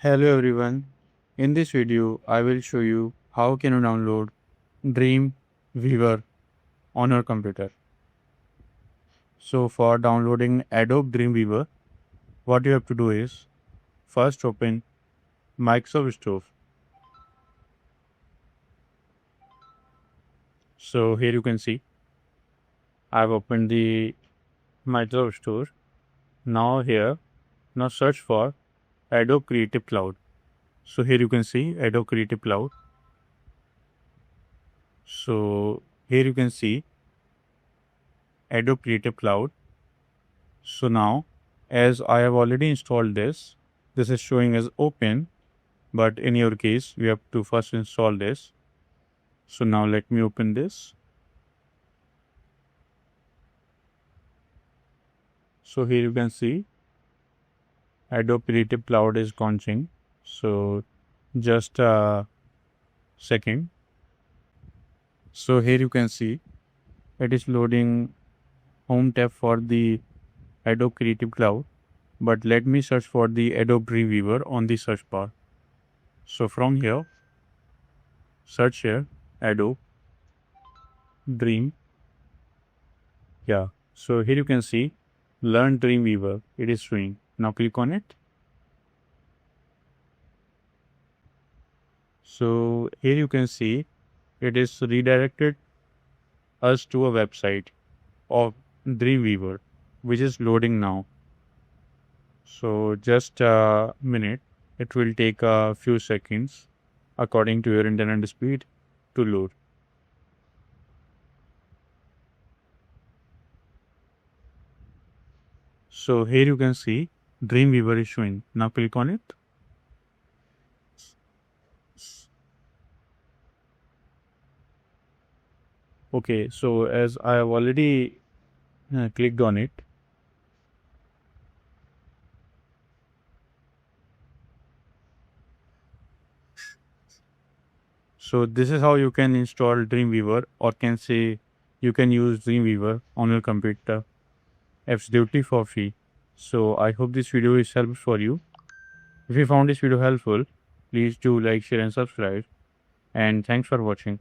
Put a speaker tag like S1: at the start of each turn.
S1: Hello everyone. In this video, I will show you how can you download Dreamweaver on your computer. So for downloading Adobe Dreamweaver, what you have to do is first open Microsoft Store. So here you can see I've opened the Microsoft Store. Now search for Adobe Creative Cloud. So here you can see Adobe Creative Cloud. So here you can see Adobe Creative Cloud. So now, as I have already installed this is showing as open, but in your case, we have to first install this. So now let me open this. So here you can see Adobe Creative Cloud is launching. So just a second. So here you can see it is loading home tab for the Adobe Creative Cloud, but let me search for the Adobe Dreamweaver on the search bar. So from here, search here Adobe Dream. So here you can see Learn Dreamweaver. It is showing. Now click on it. So here you can see it is redirected us to a website of Dreamweaver, which is loading now. So just a minute, it will take a few seconds according to your internet speed to load. So here you can see Dreamweaver is showing. Now click on it. Okay, so as I have already clicked on it, so this is how you can install Dreamweaver, or can say you can use Dreamweaver on your computer absolutely for free. So I hope this video is helpful for you. If you found this video helpful, please do like, share and subscribe, and thanks for watching.